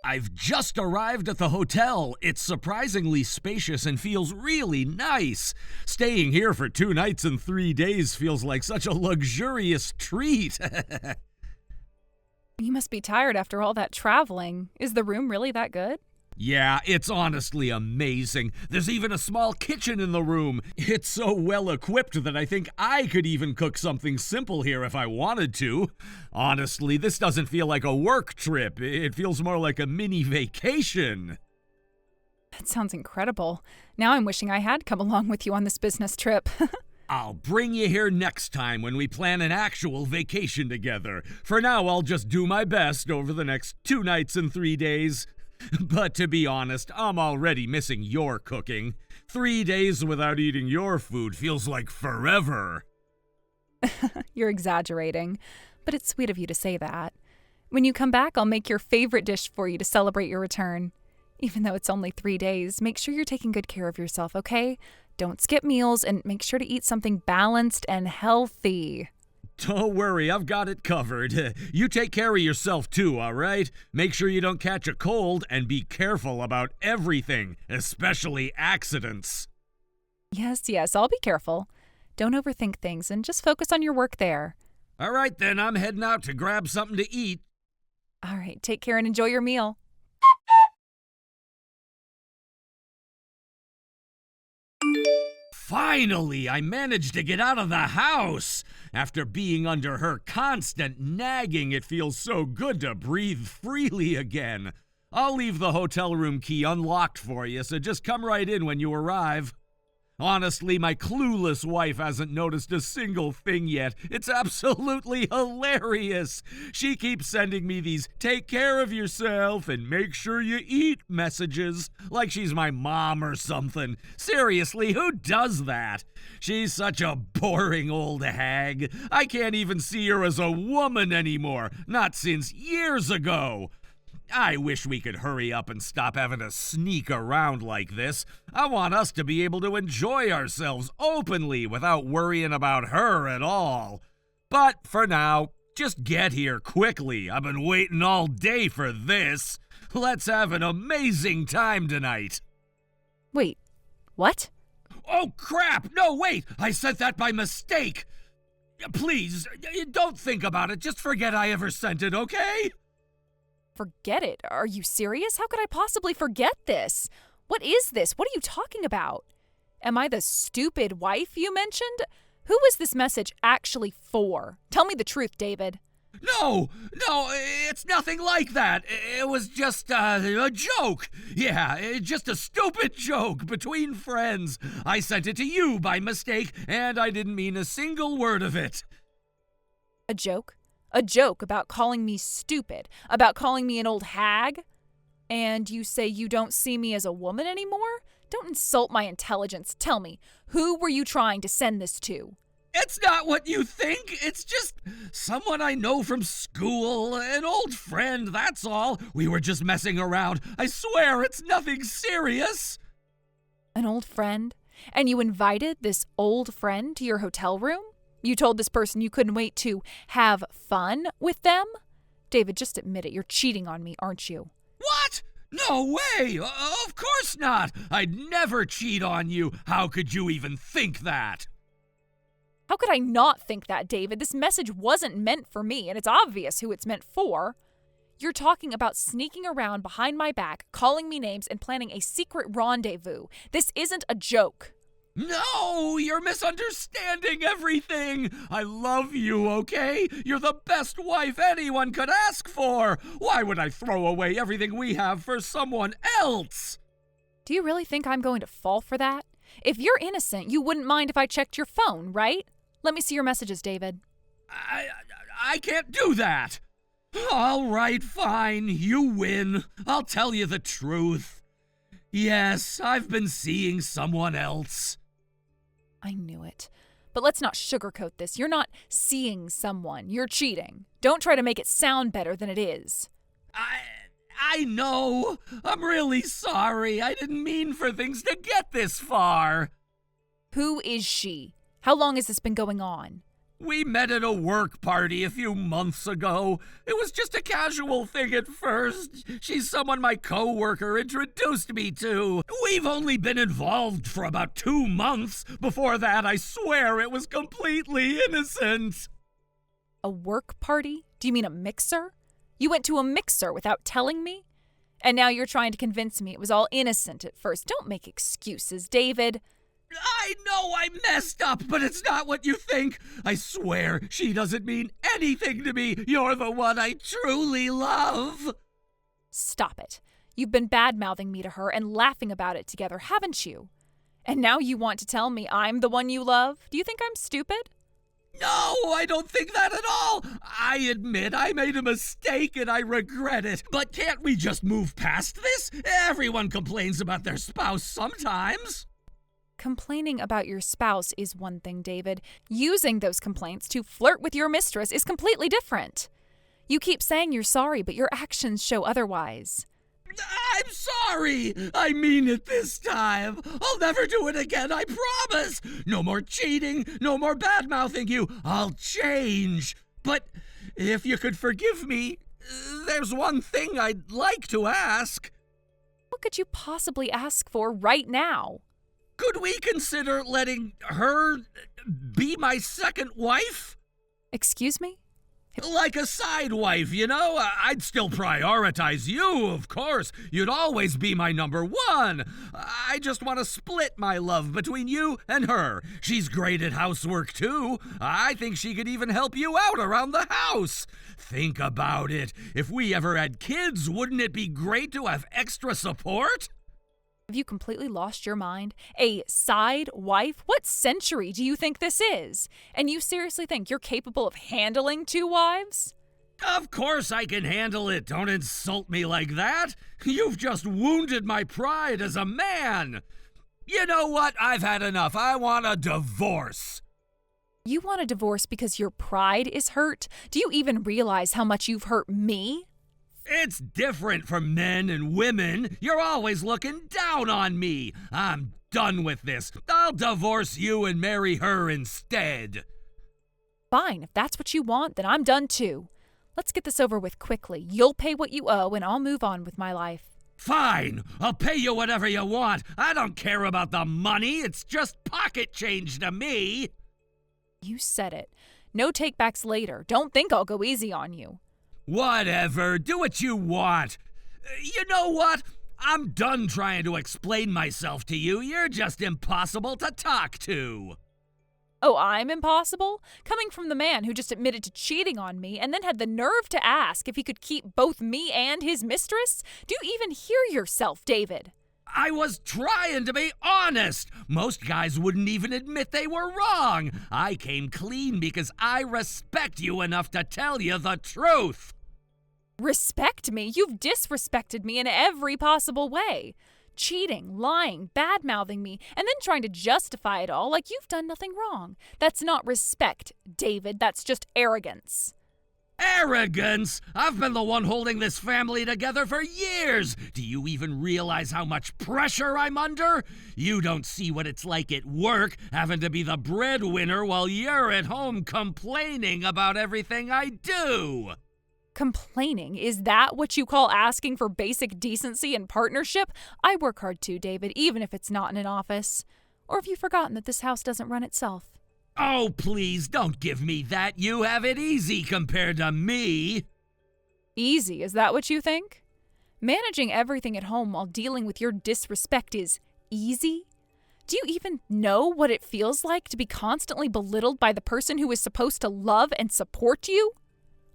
I've just arrived at the hotel. It's surprisingly spacious and feels really nice. Staying here for 2 nights and 3 days feels like such a luxurious treat. You must be tired after all that traveling. Is the room really that good? Yeah, it's honestly amazing. There's even a small kitchen in the room. It's so well equipped that I think I could even cook something simple here if I wanted to. Honestly, this doesn't feel like a work trip. It feels more like a mini vacation. That sounds incredible. Now I'm wishing I had come along with you on this business trip. I'll bring you here next time when we plan an actual vacation together. For now, I'll just do my best over the next 2 nights and 3 days. But to be honest, I'm already missing your cooking. 3 days without eating your food feels like forever. You're exaggerating, but it's sweet of you to say that. When you come back, I'll make your favorite dish for you to celebrate your return. Even though it's only 3 days, make sure you're taking good care of yourself, okay? Don't skip meals and make sure to eat something balanced and healthy. Don't worry, I've got it covered. You take care of yourself too, all right? Make sure you don't catch a cold and be careful about everything, especially accidents. Yes, I'll be careful. Don't overthink things and just focus on your work there. All right, then, I'm heading out to grab something to eat. All right, take care and enjoy your meal. Finally, I managed to get out of the house. After being under her constant nagging, it feels so good to breathe freely again. I'll leave the hotel room key unlocked for you, so just come right in when you arrive. Honestly, my clueless wife hasn't noticed a single thing yet. It's absolutely hilarious. She keeps sending me these "take care of yourself and make sure you eat" messages, like she's my mom or something. Seriously, who does that? She's such a boring old hag. I can't even see her as a woman anymore, not since years ago. I wish we could hurry up and stop having to sneak around like this. I want us to be able to enjoy ourselves openly without worrying about her at all. But for now, just get here quickly. I've been waiting all day for this. Let's have an amazing time tonight. Wait, what? Oh, crap! No, wait! I sent that by mistake! Please, don't think about it. Just forget I ever sent it, okay? Forget it? Are you serious? How could I possibly forget this? What is this? What are you talking about? Am I the stupid wife you mentioned? Who was this message actually for? Tell me the truth, David. No, it's nothing like that. It was just a joke. Yeah, just a stupid joke between friends. I sent it to you by mistake, and I didn't mean a single word of it. A joke? A joke about calling me stupid, about calling me an old hag? And you say you don't see me as a woman anymore? Don't insult my intelligence. Tell me, who were you trying to send this to? It's not what you think. It's just someone I know from school, an old friend, that's all. We were just messing around. I swear it's nothing serious. An old friend? And you invited this old friend to your hotel room? You told this person you couldn't wait to have fun with them? David, just admit it. You're cheating on me, aren't you? What? No way! Of course not! I'd never cheat on you. How could you even think that? How could I not think that, David? This message wasn't meant for me, and it's obvious who it's meant for. You're talking about sneaking around behind my back, calling me names, and planning a secret rendezvous. This isn't a joke. No, you're misunderstanding everything. I love you, okay? You're the best wife anyone could ask for. Why would I throw away everything we have for someone else? Do you really think I'm going to fall for that? If you're innocent, you wouldn't mind if I checked your phone, right? Let me see your messages, David. I can't do that. All right, fine. You win. I'll tell you the truth. Yes, I've been seeing someone else. I knew it. But let's not sugarcoat this. You're not seeing someone. You're cheating. Don't try to make it sound better than it is. I know. I'm really sorry. I didn't mean for things to get this far. Who is she? How long has this been going on? We met at a work party a few months ago. It was just a casual thing at first. She's someone my coworker introduced me to. We've only been involved for about 2 months. Before that, I swear it was completely innocent. A work party? Do you mean a mixer? You went to a mixer without telling me? And now you're trying to convince me it was all innocent at first. Don't make excuses, David. I know I messed up, but it's not what you think. I swear she doesn't mean anything to me. You're the one I truly love. Stop it. You've been bad-mouthing me to her and laughing about it together, haven't you? And now you want to tell me I'm the one you love? Do you think I'm stupid? No, I don't think that at all. I admit I made a mistake and I regret it. But can't we just move past this? Everyone complains about their spouse sometimes. Complaining about your spouse is one thing, David. Using those complaints to flirt with your mistress is completely different. You keep saying you're sorry, but your actions show otherwise. I'm sorry. I mean it this time. I'll never do it again, I promise. No more cheating, no more bad-mouthing you. I'll change. But if you could forgive me, there's one thing I'd like to ask. What could you possibly ask for right now? Could we consider letting her be my second wife? Excuse me? Like a side wife, you know? I'd still prioritize you, of course. You'd always be my number one. I just want to split my love between you and her. She's great at housework, too. I think she could even help you out around the house. Think about it. If we ever had kids, wouldn't it be great to have extra support? Have you completely lost your mind? A side wife? What century do you think this is? And you seriously think you're capable of handling 2 wives? Of course I can handle it. Don't insult me like that. You've just wounded my pride as a man. You know what? I've had enough. I want a divorce. You want a divorce because your pride is hurt? Do you even realize how much you've hurt me? It's different from men and women. You're always looking down on me. I'm done with this. I'll divorce you and marry her instead. Fine, if that's what you want, then I'm done too. Let's get this over with quickly. You'll pay what you owe and I'll move on with my life. Fine, I'll pay you whatever you want. I don't care about the money. It's just pocket change to me. You said it. No takebacks later. Don't think I'll go easy on you. Whatever, do what you want. You know what? I'm done trying to explain myself to you. You're just impossible to talk to. Oh, I'm impossible? Coming from the man who just admitted to cheating on me and then had the nerve to ask if he could keep both me and his mistress? Do you even hear yourself, David? I was trying to be honest. Most guys wouldn't even admit they were wrong. I came clean because I respect you enough to tell you the truth. Respect me? You've disrespected me in every possible way. Cheating, lying, bad-mouthing me, and then trying to justify it all like you've done nothing wrong. That's not respect, David. That's just arrogance. Arrogance? I've been the one holding this family together for years. Do you even realize how much pressure I'm under? You don't see what it's like at work, having to be the breadwinner while you're at home complaining about everything I do. Complaining? Is that what you call asking for basic decency and partnership? I work hard too, David, even if it's not in an office. Or have you forgotten that this house doesn't run itself? Oh, please, don't give me that. You have it easy compared to me. Easy, is that what you think? Managing everything at home while dealing with your disrespect is easy? Do you even know what it feels like to be constantly belittled by the person who is supposed to love and support you?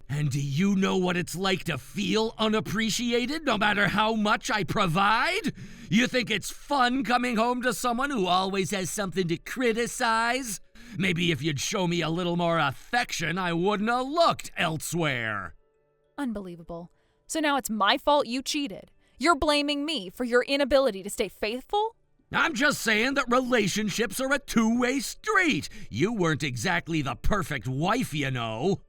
And do you know what it's like to feel unappreciated no matter how much I provide? You think it's fun coming home to someone who always has something to criticize? Maybe if you'd show me a little more affection, I wouldn't have looked elsewhere. Unbelievable. So now it's my fault you cheated. You're blaming me for your inability to stay faithful? I'm just saying that relationships are a two-way street. You weren't exactly the perfect wife, you know.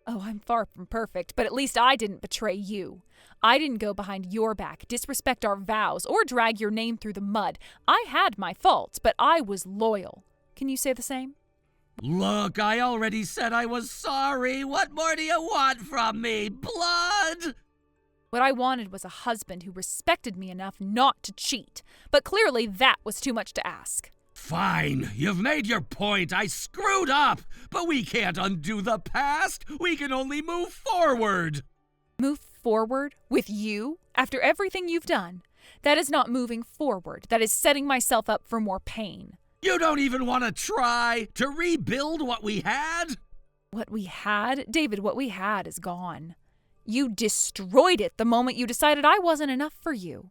Oh, I'm far from perfect, but at least I didn't betray you. I didn't go behind your back, disrespect our vows, or drag your name through the mud. I had my faults, but I was loyal. Can you say the same? Look, I already said I was sorry. What more do you want from me? Blood? What I wanted was a husband who respected me enough not to cheat, but clearly that was too much to ask. Fine, you've made your point. I screwed up, but we can't undo the past. We can only move forward. Move forward with you after everything you've done? That is not moving forward. That is setting myself up for more pain. You don't even want to try to rebuild what we had? What we had? David, what we had is gone. You destroyed it the moment you decided I wasn't enough for you.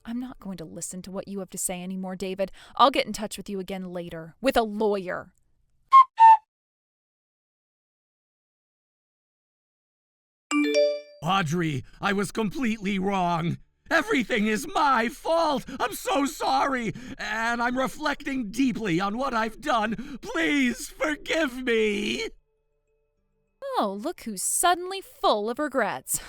I'm not going to listen to what you have to say anymore, David. I'll get in touch with you again later, with a lawyer. Audrey, I was completely wrong. Everything is my fault. I'm so sorry. And I'm reflecting deeply on what I've done. Please forgive me. Oh, look who's suddenly full of regrets.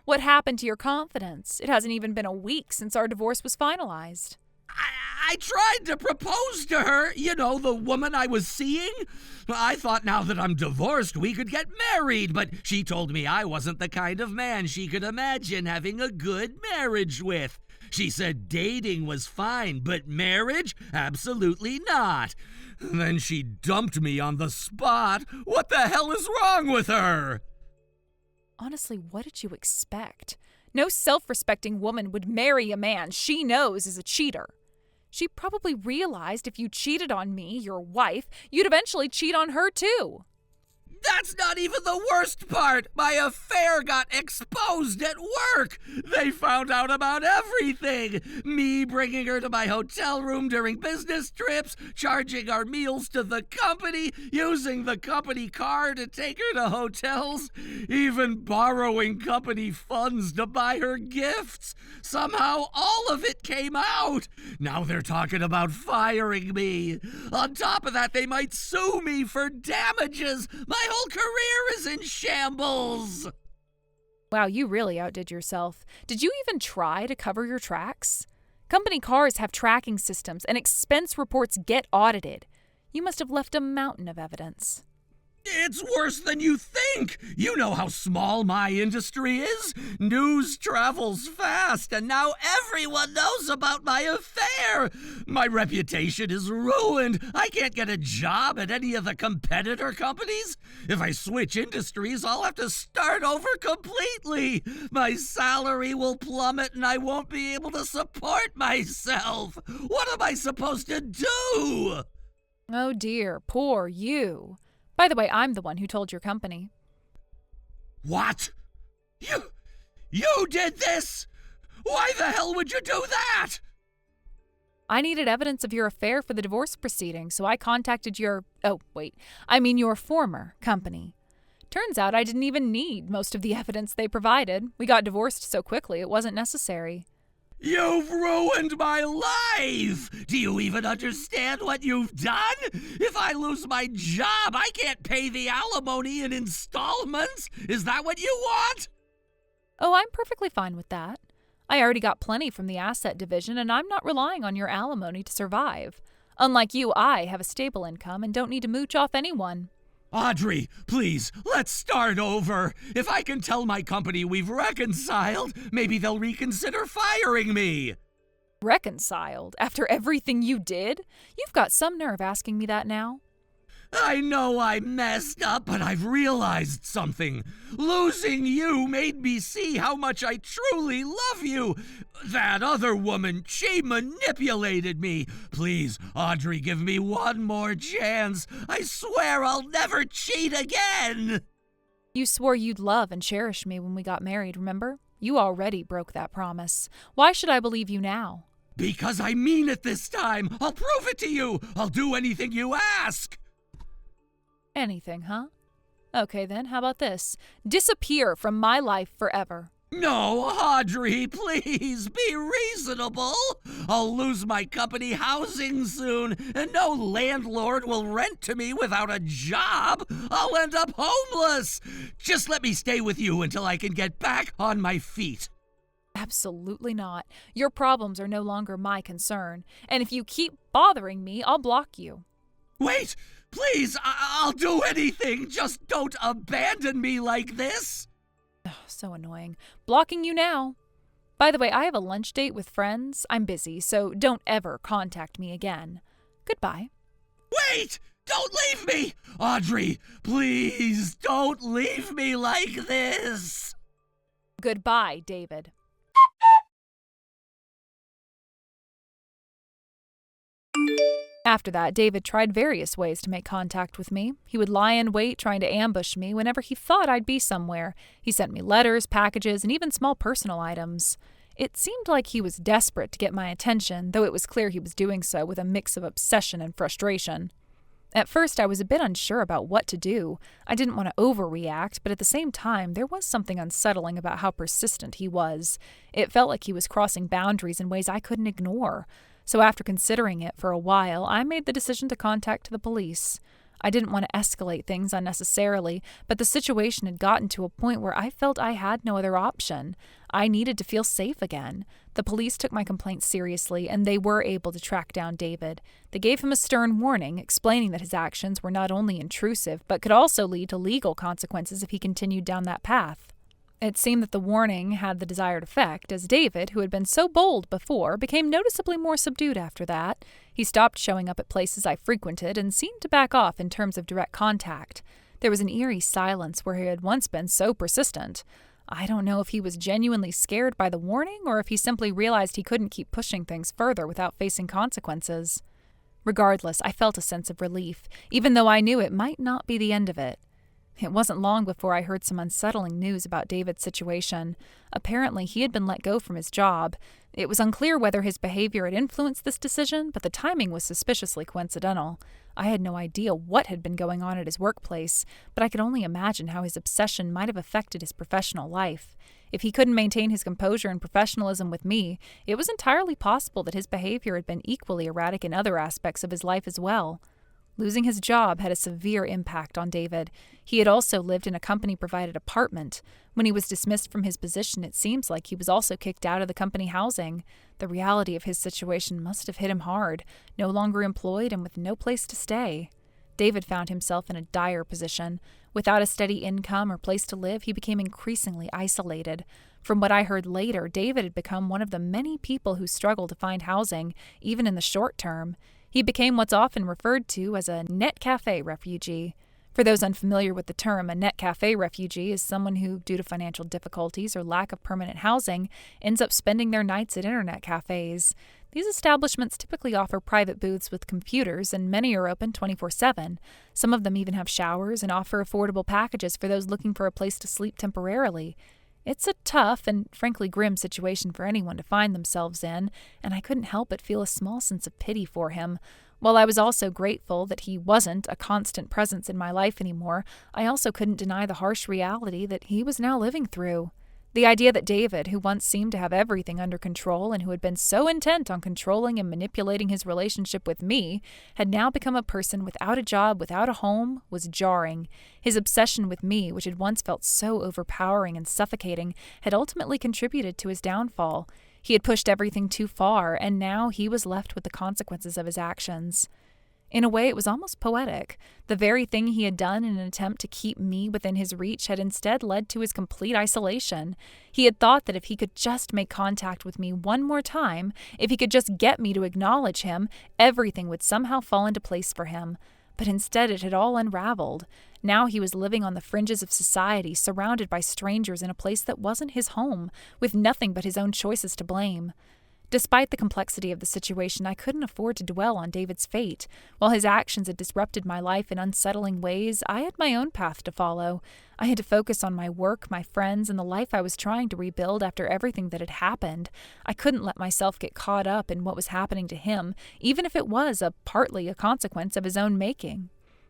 What happened to your confidence? It hasn't even been a week since our divorce was finalized. I tried to propose to her, the woman I was seeing. I thought now that I'm divorced, we could get married, but she told me I wasn't the kind of man she could imagine having a good marriage with. She said dating was fine, but marriage? Absolutely not. Then she dumped me on the spot. What the hell is wrong with her? Honestly, what did you expect? No self-respecting woman would marry a man she knows is a cheater. She probably realized if you cheated on me, your wife, you'd eventually cheat on her too. That's not even the worst part. My affair got exposed at work. They found out about everything. Me bringing her to my hotel room during business trips, charging our meals to the company, using the company car to take her to hotels, even borrowing company funds to buy her gifts. Somehow all of it came out. Now they're talking about firing me. On top of that, they might sue me for damages. My whole career is in shambles. Wow, you really outdid yourself. Did you even try to cover your tracks? Company cars have tracking systems and expense reports get audited. You must have left a mountain of evidence. It's worse than you think. You know how small my industry is. News travels fast, and now everyone knows about my affair. My reputation is ruined. I can't get a job at any of the competitor companies. If I switch industries, I'll have to start over completely. My salary will plummet, and I won't be able to support myself. What am I supposed to do? Oh dear, poor you. By the way, I'm the one who told your company. What? You did this? Why the hell would you do that? I needed evidence of your affair for the divorce proceeding, so I contacted your former company. Turns out I didn't even need most of the evidence they provided. We got divorced so quickly it wasn't necessary. You've ruined my life! Do you even understand what you've done? If I lose my job, I can't pay the alimony in installments. Is that what you want? Oh, I'm perfectly fine with that. I already got plenty from the asset division, and I'm not relying on your alimony to survive. Unlike you, I have a stable income and don't need to mooch off anyone. Audrey, please, let's start over. If I can tell my company we've reconciled, maybe they'll reconsider firing me. Reconciled? After everything you did? You've got some nerve asking me that now. I know I messed up, but I've realized something. Losing you made me see how much I truly love you. That other woman, she manipulated me. Please, Audrey, give me one more chance. I swear I'll never cheat again. You swore you'd love and cherish me when we got married, remember? You already broke that promise. Why should I believe you now? Because I mean it this time. I'll prove it to you. I'll do anything you ask. Anything, huh? Okay then, how about this? Disappear from my life forever. No, Audrey, please, be reasonable. I'll lose my company housing soon, and no landlord will rent to me without a job. I'll end up homeless. Just let me stay with you until I can get back on my feet. Absolutely not. Your problems are no longer my concern, and if you keep bothering me, I'll block you. Wait! Please, I'll do anything. Just don't abandon me like this. Oh, so annoying. Blocking you now. By the way, I have a lunch date with friends. I'm busy, so don't ever contact me again. Goodbye. Wait! Don't leave me! Audrey, please don't leave me like this! Goodbye, David. After that, David tried various ways to make contact with me. He would lie in wait trying to ambush me whenever he thought I'd be somewhere. He sent me letters, packages, and even small personal items. It seemed like he was desperate to get my attention, though it was clear he was doing so with a mix of obsession and frustration. At first, I was a bit unsure about what to do. I didn't want to overreact, but at the same time, there was something unsettling about how persistent he was. It felt like he was crossing boundaries in ways I couldn't ignore. So after considering it for a while, I made the decision to contact the police. I didn't want to escalate things unnecessarily, but the situation had gotten to a point where I felt I had no other option. I needed to feel safe again. The police took my complaint seriously, and they were able to track down David. They gave him a stern warning, explaining that his actions were not only intrusive, but could also lead to legal consequences if he continued down that path. It seemed that the warning had the desired effect, as David, who had been so bold before, became noticeably more subdued after that. He stopped showing up at places I frequented and seemed to back off in terms of direct contact. There was an eerie silence where he had once been so persistent. I don't know if he was genuinely scared by the warning or if he simply realized he couldn't keep pushing things further without facing consequences. Regardless, I felt a sense of relief, even though I knew it might not be the end of it. It wasn't long before I heard some unsettling news about David's situation. Apparently, he had been let go from his job. It was unclear whether his behavior had influenced this decision, but the timing was suspiciously coincidental. I had no idea what had been going on at his workplace, but I could only imagine how his obsession might have affected his professional life. If he couldn't maintain his composure and professionalism with me, it was entirely possible that his behavior had been equally erratic in other aspects of his life as well. Losing his job had a severe impact on David. He had also lived in a company-provided apartment. When he was dismissed from his position, it seems like he was also kicked out of the company housing. The reality of his situation must have hit him hard, no longer employed and with no place to stay. David found himself in a dire position. Without a steady income or place to live, he became increasingly isolated. From what I heard later, David had become one of the many people who struggle to find housing, even in the short term. He became what's often referred to as a net cafe refugee. For those unfamiliar with the term, a net cafe refugee is someone who, due to financial difficulties or lack of permanent housing, ends up spending their nights at internet cafes. These establishments typically offer private booths with computers, and many are open 24/7. Some of them even have showers and offer affordable packages for those looking for a place to sleep temporarily. It's a tough and frankly grim situation for anyone to find themselves in, and I couldn't help but feel a small sense of pity for him. While I was also grateful that he wasn't a constant presence in my life anymore, I also couldn't deny the harsh reality that he was now living through. The idea that David, who once seemed to have everything under control and who had been so intent on controlling and manipulating his relationship with me, had now become a person without a job, without a home, was jarring. His obsession with me, which had once felt so overpowering and suffocating, had ultimately contributed to his downfall. He had pushed everything too far, and now he was left with the consequences of his actions. In a way, it was almost poetic. The very thing he had done in an attempt to keep me within his reach had instead led to his complete isolation. He had thought that if he could just make contact with me one more time, if he could just get me to acknowledge him, everything would somehow fall into place for him. But instead it had all unraveled. Now he was living on the fringes of society, surrounded by strangers in a place that wasn't his home, with nothing but his own choices to blame. Despite the complexity of the situation, I couldn't afford to dwell on David's fate. While his actions had disrupted my life in unsettling ways, I had my own path to follow. I had to focus on my work, my friends, and the life I was trying to rebuild after everything that had happened. I couldn't let myself get caught up in what was happening to him, even if it was partly a consequence of his own making.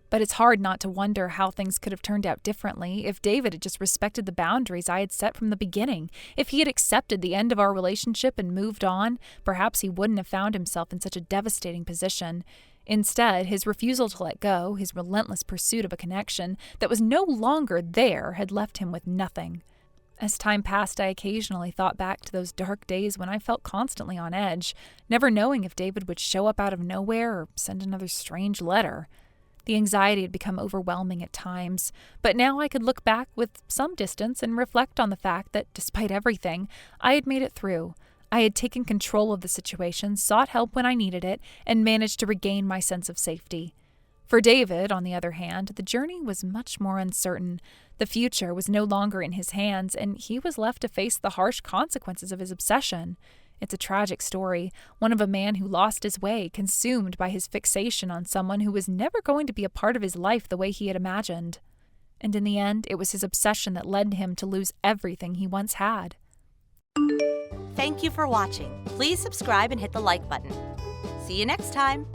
But it's hard not to wonder how things could have turned out differently if David had just respected the boundaries I had set from the beginning. If he had accepted the end of our relationship and moved on, perhaps he wouldn't have found himself in such a devastating position. Instead, his refusal to let go, his relentless pursuit of a connection that was no longer there, had left him with nothing. As time passed, I occasionally thought back to those dark days when I felt constantly on edge, never knowing if David would show up out of nowhere or send another strange letter. The anxiety had become overwhelming at times, but now I could look back with some distance and reflect on the fact that, despite everything, I had made it through. I had taken control of the situation, sought help when I needed it, and managed to regain my sense of safety. For David, on the other hand, the journey was much more uncertain. The future was no longer in his hands, and he was left to face the harsh consequences of his obsession. It's a tragic story, one of a man who lost his way, consumed by his fixation on someone who was never going to be a part of his life the way he had imagined. And in the end, it was his obsession that led him to lose everything he once had. Thank you for watching. Please subscribe and hit the like button. See you next time.